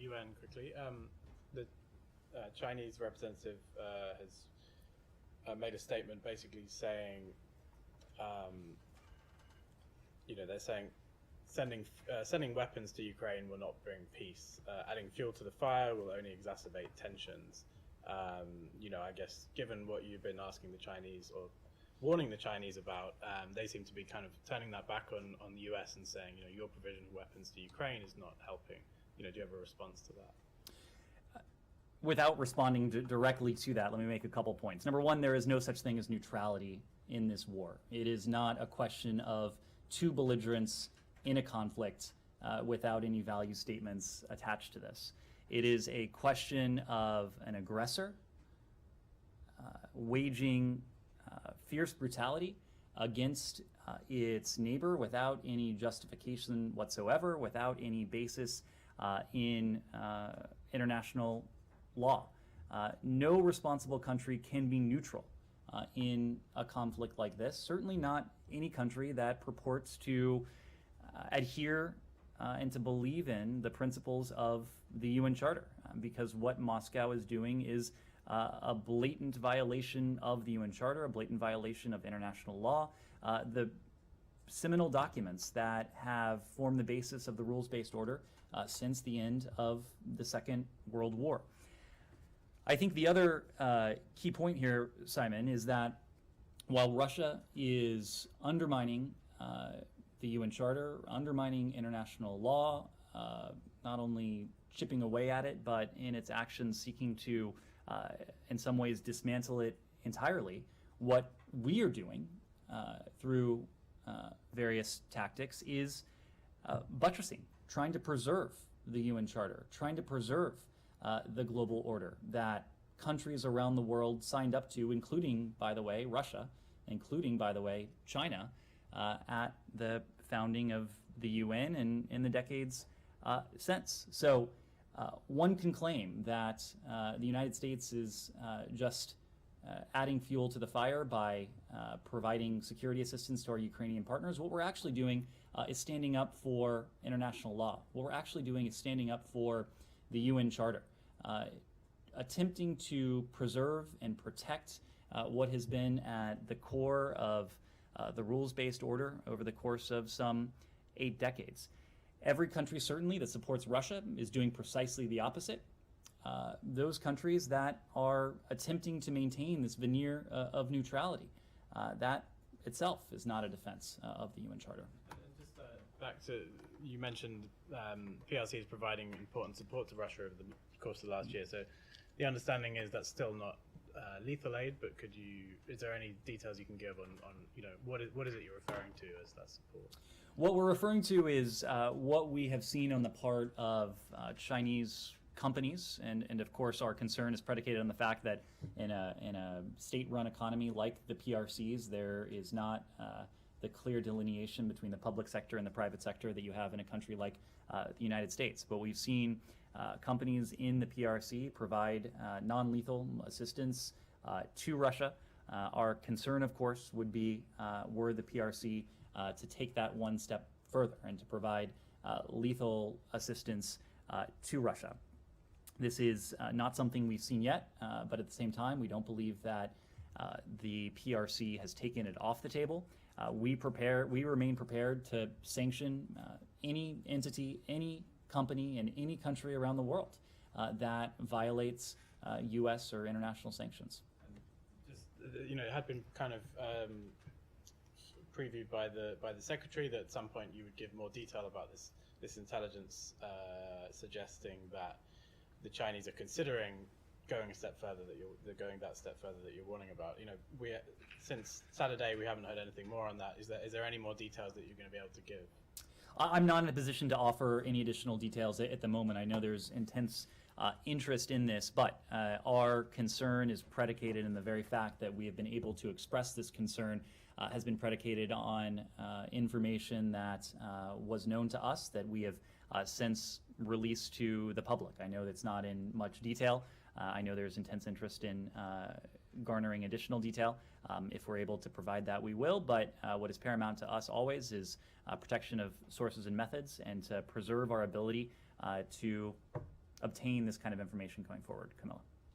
UN quickly. The Chinese representative has made a statement basically saying, they're saying sending weapons to Ukraine will not bring peace. Adding fuel to the fire will only exacerbate tensions. I guess given what you've been asking the Chinese or warning the Chinese about, they seem to be kind of turning that back on the US and saying, your provision of weapons to Ukraine is not helping. Do you have a response to that? Without responding directly to that, let me make a couple points. Number one, there is no such thing as neutrality in this war. It is not a question of two belligerents in a conflict without any value statements attached to this. It is a question of an aggressor waging fierce brutality against its neighbor without any justification whatsoever, without any basis in international law. No responsible country can be neutral in a conflict like this. Certainly not any country that purports to adhere and to believe in the principles of the UN Charter, because what Moscow is doing is a blatant violation of the UN Charter, a blatant violation of international law. The seminal documents that have formed the basis of the rules-based order since the end of the Second World War. I think the other key point here, Simon, is that while Russia is undermining the UN Charter, undermining international law, not only chipping away at it, but in its actions seeking to, in some ways, dismantle it entirely, what we are doing through various tactics is buttressing, trying to preserve the UN Charter, trying to preserve the global order that countries around the world signed up to, including, by the way, Russia, including, by the way, China, at the founding of the UN and in the decades since. So one can claim that the United States is just adding fuel to the fire by providing security assistance to our Ukrainian partners. What we're actually doing is standing up for international law. What we're actually doing is standing up for the UN Charter, attempting to preserve and protect what has been at the core of the rules-based order over the course of some 8 decades. Every country, certainly, that supports Russia is doing precisely the opposite. Those countries that are attempting to maintain this veneer of neutrality, that itself is not a defense of the UN Charter. And just back to, you mentioned PRC is providing important support to Russia over the course of the last year. So the understanding is that's still not lethal aid, but is there any details you can give on what is it you're referring to as that support? What we're referring to is what we have seen on the part of Chinese companies, and of course our concern is predicated on the fact that in a state-run economy like the PRCs, there is not the clear delineation between the public sector and the private sector that you have in a country like the United States. But we've seen companies in the PRC provide non-lethal assistance to Russia. Our concern, of course, would be were the PRC to take that one step further and to provide lethal assistance to Russia. This is not something we've seen yet, but at the same time, we don't believe that the PRC has taken it off the table. We remain prepared to sanction any entity, any company in any country around the world that violates U.S. or international sanctions. And just, it had been kind of previewed by the secretary that at some point you would give more detail about this intelligence suggesting that the Chinese are considering going a step further, that step further that you're warning about. Since Saturday we haven't heard anything more on that. Is there any more details that you're going to be able to give? I'm not in a position to offer any additional details at the moment. I know there's intense interest in this, but our concern is predicated in the very fact that we have been able to express this concern has been predicated on information that was known to us that we have since released to the public. I know that's not in much detail. I know there's intense interest in garnering additional detail. If we're able to provide that, we will, but what is paramount to us always is protection of sources and methods and to preserve our ability to obtain this kind of information going forward, Camilla?